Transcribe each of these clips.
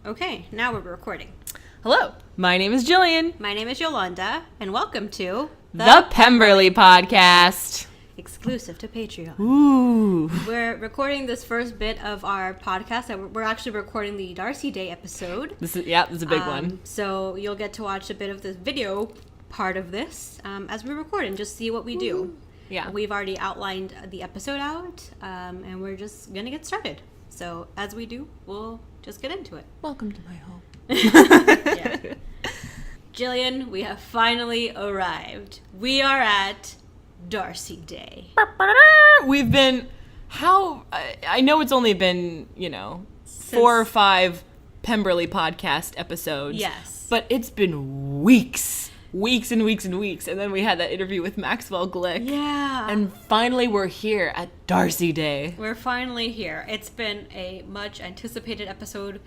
Okay, now we're recording. Hello, my name is Jillian. My name is Yolanda, and welcome to The Pemberley Podcast. Exclusive to Patreon. Ooh. We're recording this first bit of our podcast. We're actually recording the Darcy Day episode. This is a big one. So you'll get to watch a bit of the video part of this as we record and just see what we do. Yeah. We've already outlined the episode out, and we're just going to get started. So as we do, we'll just get into it. Welcome to my home. Yeah. Jillian, we have finally arrived. We are at Darcy Day. We've been, I know it's only been, 4 or 5 Pemberley Podcast episodes. Yes. But it's been weeks and weeks and weeks. And then we had that interview with Maxwell Glick. Yeah. And finally we're here at Darcy Day. We're finally here. It's been a much anticipated episode.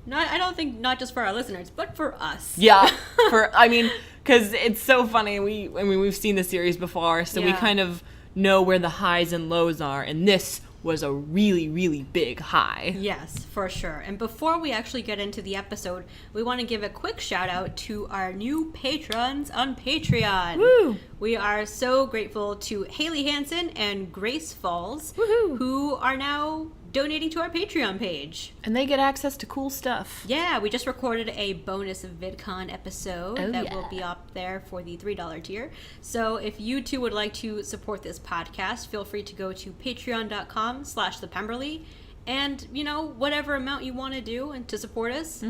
I don't think not just for our listeners, but for us. Yeah. Because it's so funny. We've seen the series before, so we kind of know where the highs and lows are. And this was a really, really big high. Yes, for sure. And before we actually get into the episode, we want to give a quick shout out to our new patrons on Patreon. Woo! We are so grateful to Haley Hansen and Grace Falls, Woohoo! who are now donating to our Patreon page. And they get access to cool stuff. Yeah, we just recorded a bonus VidCon episode will be up there for the $3 tier. So if you too would like to support this podcast, feel free to go to patreon.com/thepemberley and, whatever amount you want to do and to support us,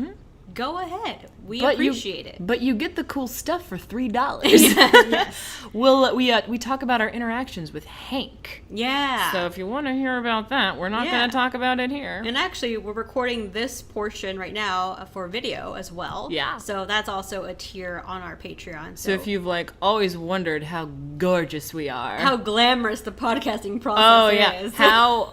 go ahead. We appreciate it. But you get the cool stuff for $3. Yes. We talk about our interactions with Hank. Yeah. So if you want to hear about that, we're not going to talk about it here. And actually, we're recording this portion right now for video as well. Yeah. So that's also a tier on our Patreon. So if you've always wondered how gorgeous we are. How glamorous the podcasting process is. How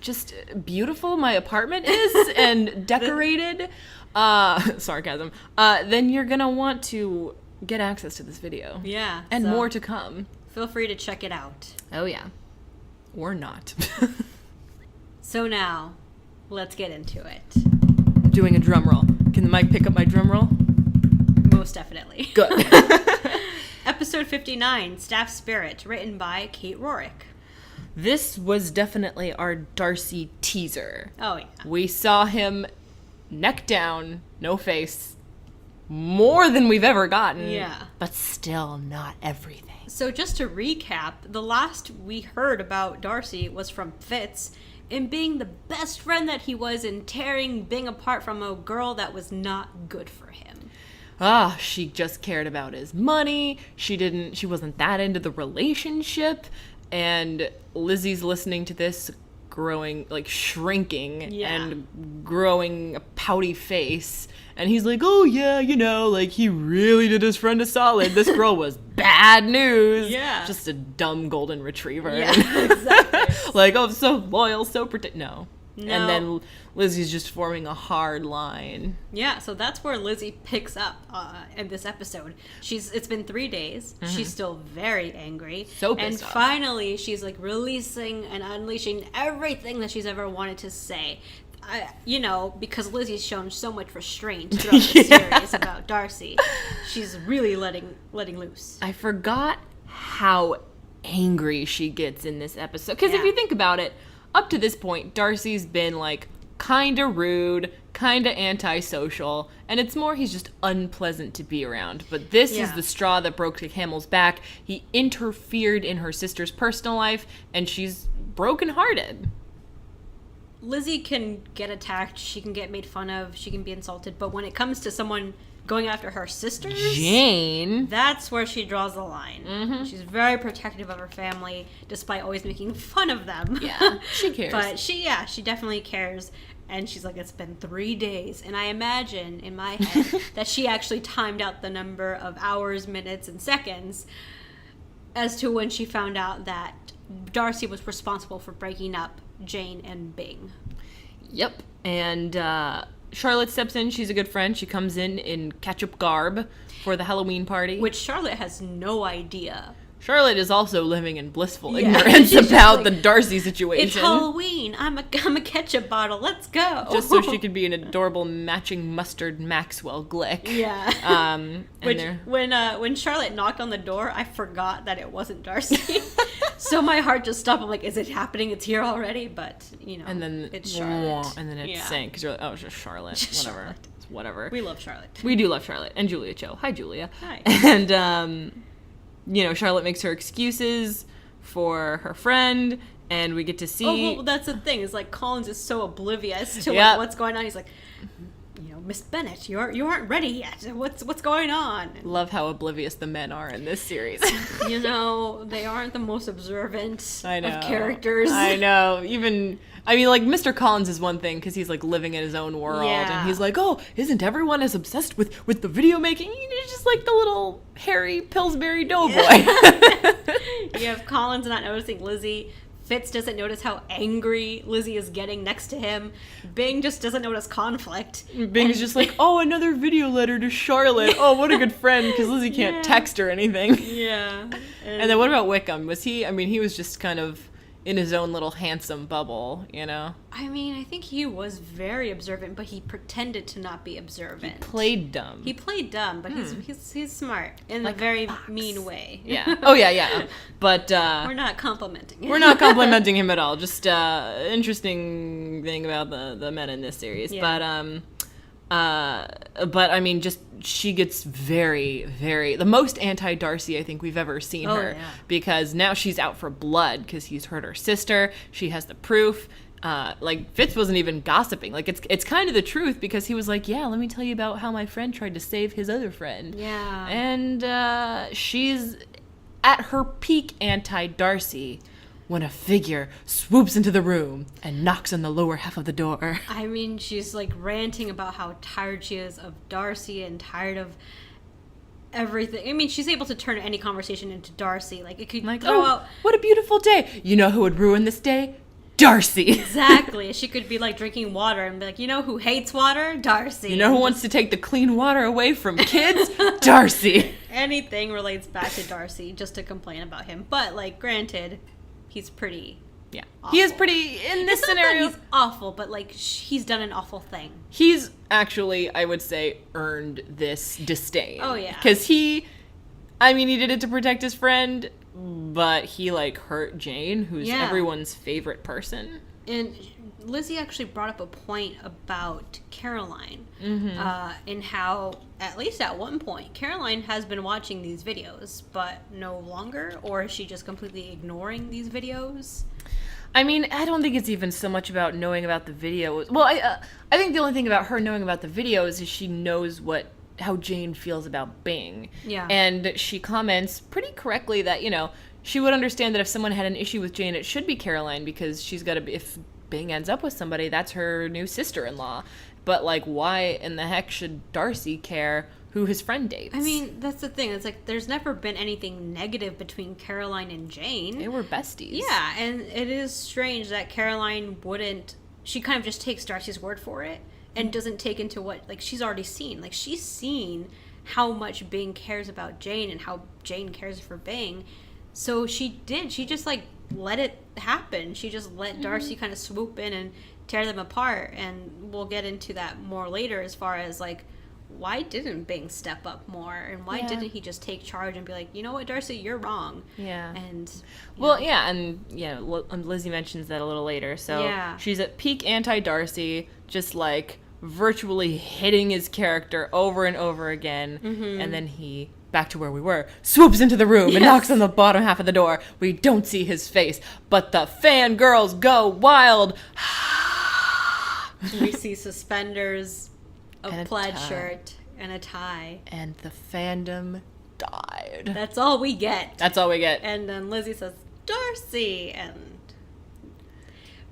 just beautiful my apartment is and decorated. Sarcasm. Then you're gonna want to get access to this video. Yeah. And more to come. Feel free to check it out. Oh yeah. Or not. So now, let's get into it. Doing a drum roll. Can the mic pick up my drum roll? Most definitely. Good. Episode 59, Staff Spirit, written by Kate Rorick. This was definitely our Darcy teaser. Oh yeah. We saw him neck down, no face, more than we've ever gotten. Yeah. But still not everything. So just to recap, the last we heard about Darcy was from Fitz in being the best friend that he was in tearing Bing apart from a girl that was not good for him. She just cared about his money. She wasn't that into the relationship. And Lizzie's listening to this, shrinking and growing a pouty face. And he's like, oh yeah, he really did his friend a solid. This girl was bad news. Yeah. Just a dumb golden retriever. Yeah, exactly. So loyal, so No. And then Lizzie's just forming a hard line. Yeah, so that's where Lizzie picks up in this episode. It's been 3 days. Mm-hmm. She's still very angry. So pissed off. And finally, she's releasing and unleashing everything that she's ever wanted to say. Because Lizzie's shown so much restraint throughout the series about Darcy. She's really letting loose. I forgot how angry she gets in this episode. Because if you think about it, up to this point, Darcy's been, kind of rude, kind of antisocial, and it's more he's just unpleasant to be around. But this is the straw that broke the camel's back. He interfered in her sister's personal life, and she's brokenhearted. Lizzie can get attacked, she can get made fun of, she can be insulted, but when it comes to someone going after her sisters, Jane, that's where she draws the line. Mm-hmm. She's very protective of her family, despite always making fun of them. Yeah, she cares. But she definitely cares. And she's like, it's been 3 days. And I imagine in my head that she actually timed out the number of hours, minutes, and seconds as to when she found out that Darcy was responsible for breaking up Jane and Bing. Yep. And Charlotte steps in. She's a good friend. She comes in ketchup garb for the Halloween party. Which Charlotte has no idea Charlotte is also living in blissful ignorance about the Darcy situation. It's Halloween. I'm a ketchup bottle. Let's go. Just so she could be an adorable matching mustard Maxwell Glick. Yeah. When Charlotte knocked on the door, I forgot that it wasn't Darcy. So my heart just stopped. I'm like, is it happening? It's here already? But, and then it's Charlotte. And then it sank because you're like, oh, it's just Charlotte. Whatever. Whatever. We love Charlotte. We do love Charlotte. And Julia Cho. Hi, Julia. Hi. And, Charlotte makes her excuses for her friend, and we get to see... Oh, well, that's the thing. Is like, Collins is so oblivious to what's going on. He's like, Miss Bennet, you aren't ready yet. What's going on? Love how oblivious the men are in this series. They aren't the most observant of characters. I know. Mr. Collins is one thing because he's like living in his own world, and he's like, oh, isn't everyone as obsessed with the video making? He's just like the little hairy Pillsbury Doughboy. You have Collins not noticing Lizzie. Fitz doesn't notice how angry Lizzie is getting next to him. Bing just doesn't notice conflict. Bing's just like, oh, another video letter to Charlotte. Oh, what a good friend, because Lizzie can't text or anything. Yeah. And then what about Wickham? He was just kind of in his own little handsome bubble, I think he was very observant, but he pretended to not be observant. He played dumb. But he's smart in a very mean way. Yeah. Oh, yeah. But we're not complimenting him. We're not complimenting him at all. Just interesting thing about the men in this series. Yeah. But she gets very, very, the most anti-Darcy I think we've ever seen her. Yeah. Because now she's out for blood because he's hurt her sister. She has the proof. Fitz wasn't even gossiping. It's kind of the truth because he was like, yeah, let me tell you about how my friend tried to save his other friend. Yeah. And she's at her peak anti-Darcy when a figure swoops into the room and knocks on the lower half of the door. She's ranting about how tired she is of Darcy and tired of everything. She's able to turn any conversation into Darcy. It could throw out... what a beautiful day. You know who would ruin this day? Darcy. Exactly. She could be drinking water and be like, who hates water? Darcy. You know who wants to take the clean water away from kids? Darcy. Anything relates back to Darcy just to complain about him. But granted, he's pretty awful. He is pretty in this scenario. He's awful, but he's done an awful thing. He's actually, I would say, earned this disdain. Oh yeah. Because he did it to protect his friend, but he hurt Jane, who's everyone's favorite person. And Lizzie actually brought up a point about Caroline, in how, at least at one point, Caroline has been watching these videos, but no longer, or is she just completely ignoring these videos? I don't think it's even so much about knowing about the videos. Well, I think the only thing about her knowing about the videos is she knows how Jane feels about Bing. Yeah. And she comments pretty correctly that, she would understand that if someone had an issue with Jane, it should be Caroline, because she's got to be, if Bing ends up with somebody, that's her new sister-in-law. But, why in the heck should Darcy care who his friend dates? That's the thing. It's there's never been anything negative between Caroline and Jane. They were besties. Yeah, and it is strange that Caroline wouldn't... She kind of just takes Darcy's word for it and doesn't take into what, she's already seen. She's seen how much Bing cares about Jane and how Jane cares for Bing. So she just, let it happen. She just let Darcy kind of swoop in and tear them apart. And we'll get into that more later as far as, why didn't Bing step up more? And why didn't he just take charge and be like, you know what, Darcy, you're wrong? Yeah. And... Lizzie mentions that a little later. So she's at peak anti-Darcy, just, virtually hitting his character over and over again. Mm-hmm. And then he... back to where we were, swoops into the room and knocks on the bottom half of the door. We don't see his face, but the fangirls go wild. We see suspenders, a plaid shirt, and a tie. And the fandom died. That's all we get. And then Lizzie says, Darcy, and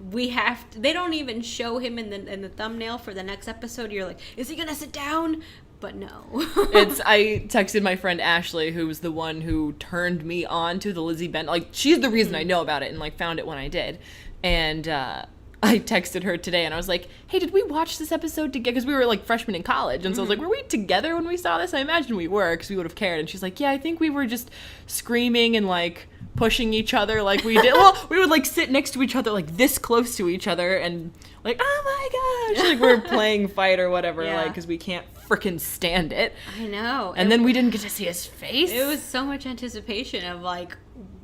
they don't even show him in the thumbnail for the next episode. You're like, is he gonna sit down? But no. I texted my friend Ashley, who was the one who turned me on to the Lizzie Bennet. She's the reason I know about it and, found it when I did. And I texted her today and I was like, hey, did we watch this episode together? Because we were like freshmen in college. And so I was like, were we together when we saw this? I imagine we were, because we would have cared. And she's like, yeah, I think we were just screaming and like pushing each other like we did. Well, we would like sit next to each other, like this close to each other, and like, oh my gosh, like we're playing fight or whatever, like, because we can't freaking stand it. I know. And then we didn't get to see his face. It was so much anticipation of like,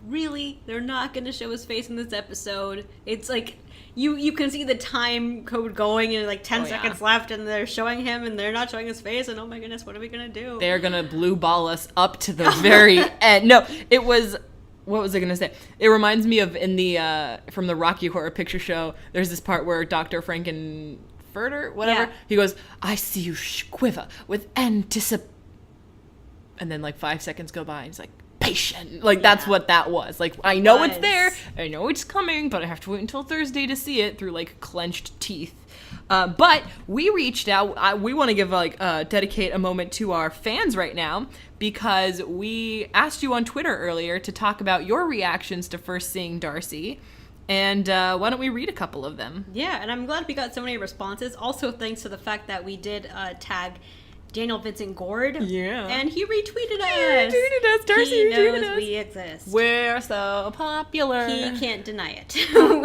really, they're not going to show his face in this episode. It's like you can see the time code going and like 10 seconds left, and they're showing him and they're not showing his face, and oh my goodness, what are we going to do? They're going to blue ball us up to the very end. No, it was... What was I going to say? It reminds me of in the, from the Rocky Horror Picture Show, there's this part where Dr. Frankenfurter, whatever, he goes, I see you quiver with anticipation. And then like 5 seconds go by and he's like, patient. Like that's what that was. Like, I know it's there, I know it's coming, but I have to wait until Thursday to see it through like clenched teeth. But we reached out. We want to give dedicate a moment to our fans right now, because we asked you on Twitter earlier to talk about your reactions to first seeing Darcy. And why don't we read a couple of them? Yeah, and I'm glad we got so many responses. Also, thanks to the fact that we did tag Daniel Vincent Gord. Yeah. And he retweeted us. He retweeted us. Darcy he retweeted knows us. we exist. We're so popular. He can't deny it.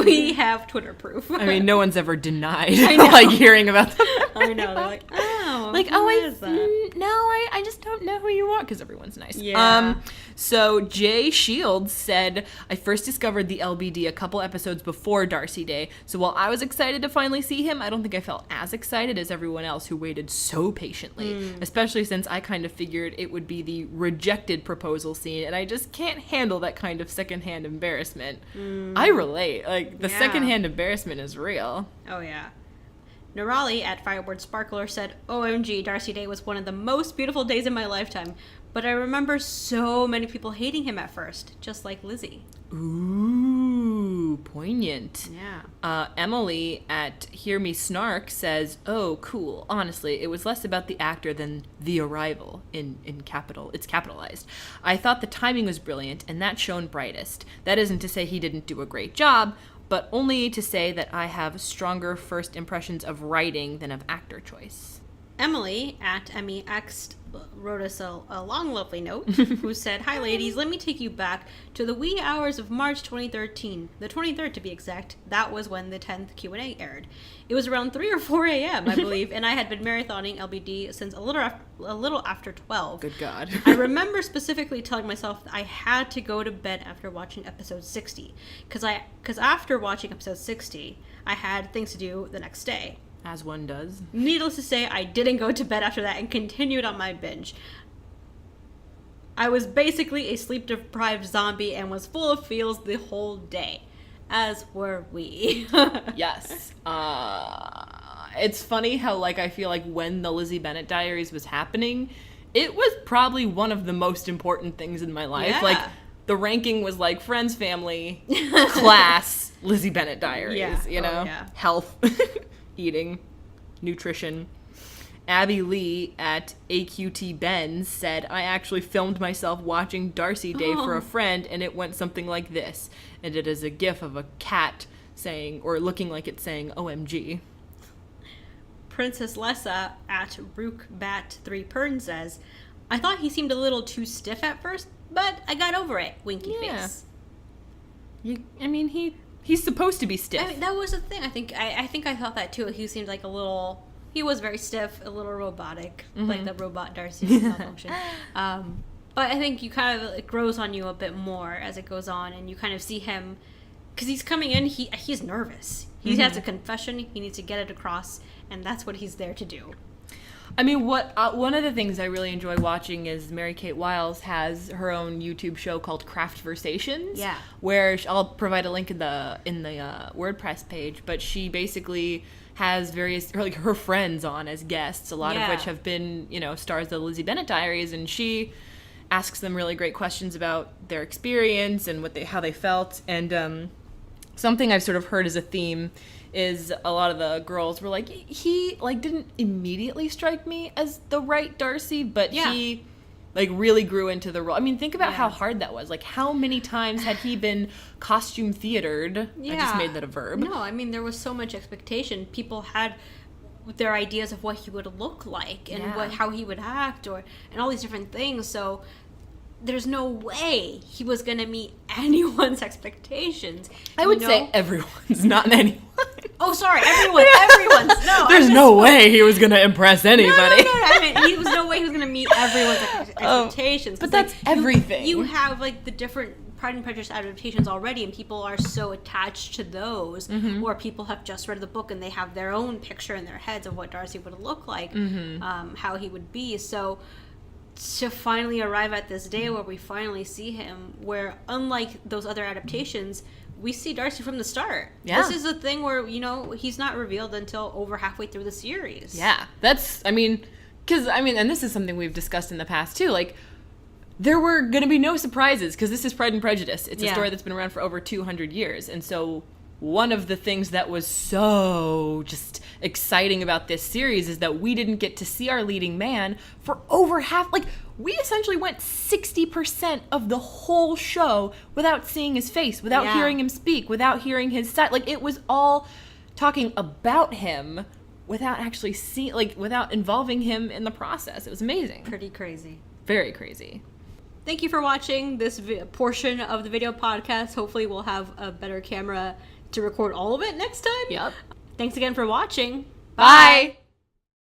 We have Twitter proof. I mean, no one's ever denied like hearing about them. I know. They're like, oh, like, I just don't know who you are, because everyone's nice. Yeah. So Jay Shields said, I first discovered the LBD a couple episodes before Darcy Day, so while I was excited to finally see him, I don't think I felt as excited as everyone else who waited so patiently, especially since I kind of figured it would be the rejected proposal scene, and I just can't handle that kind of secondhand embarrassment. I relate. Like, the secondhand embarrassment is real. Oh, yeah. Nerali at Fireboard Sparkler said, OMG, Darcy Day was one of the most beautiful days in my lifetime, but I remember so many people hating him at first, just like Lizzie. Ooh, poignant. Yeah. Emily at Hear Me Snark says, oh, cool. Honestly, it was less about the actor than the arrival in capital. It's capitalized. I thought the timing was brilliant, and that shone brightest. That isn't to say he didn't do a great job, but only to say that I have stronger first impressions of writing than of actor choice. Emily at EmmyX wrote us a long, lovely note, who said, hi, ladies, let me take you back to the wee hours of March 2013, the 23rd to be exact. That was when the 10th Q&A aired. It was around 3 or 4 a.m., I believe, and I had been marathoning LBD since a little after 12. Good God. I remember specifically telling myself that I had to go to bed after watching episode 60, because after watching episode 60, I had things to do the next day. As one does. Needless to say, I didn't go to bed after that and continued on my binge. I was basically a sleep-deprived zombie and was full of feels the whole day. As were we. Yes. It's funny how, like, I feel like when the Lizzie Bennet Diaries was happening, it was probably one of the most important things in my life. Yeah. Like, the ranking was like friends, family, class, Lizzie Bennet Diaries, you know? Health. Eating, nutrition. Abby Lee at AQT Ben said, I actually filmed myself watching Darcy Day for a friend, and it went something like this. And it is a gif of a cat saying, or looking like it's saying, OMG. Princess Lessa at Rookbat3Pern says, I thought he seemed a little too stiff at first, but I got over it. Winky face. He's supposed to be stiff. I mean, that was the thing. I think I thought that too. He seemed like he was very stiff, a little robotic, like the robot Darcy malfunction. But I think you kind of, it grows on you a bit more as it goes on, and you kind of see him, because he's coming in, he's nervous. He has a confession, he needs to get it across, and that's what he's there to do. I mean, one of the things I really enjoy watching is Mary-Kate Wiles has her own YouTube show called Craftversations. Yeah. Where I'll provide a link in the WordPress page, but she basically has various her friends on as guests, a lot of which have been, stars of the Lizzie Bennet Diaries, and she asks them really great questions about their experience and how they felt. And something I've sort of heard as a theme is a lot of the girls were like, he didn't immediately strike me as the right Darcy, but he like really grew into the role. I mean, think about how hard that was. Like, how many times had he been costume theatered? I just made that a verb. No, I mean, there was so much expectation. People had their ideas of what he would look like and how he would act and all these different things. So there's no way he was going to meet anyone's expectations. I would say everyone's, not anyone. Oh, sorry, everyone's. No, there's no way he was going to impress anybody. No. I mean, there was no way he was going to meet everyone's expectations. But that's everything. You have, like, the different Pride and Prejudice adaptations already, and people are so attached to those, or people have just read the book and they have their own picture in their heads of what Darcy would look like, how he would be. So to finally arrive at this day where we finally see him, where unlike those other adaptations, we see Darcy from the start. This is a thing where, he's not revealed until over halfway through the series. Yeah, that's, and this is something we've discussed in the past too, like, there were going to be no surprises, because this is Pride and Prejudice. It's a story that's been around for over 200 years, and so one of the things that was so just exciting about this series is that we didn't get to see our leading man for over half, like, we essentially went 60% of the whole show without seeing his face, without hearing him speak, without hearing his side. Like, it was all talking about him without actually seeing, like, without involving him in the process. It was amazing. Pretty crazy. Very crazy. Thank you for watching this portion of the video podcast. Hopefully we'll have a better camera to record all of it next time. Yep. Thanks again for watching. Bye.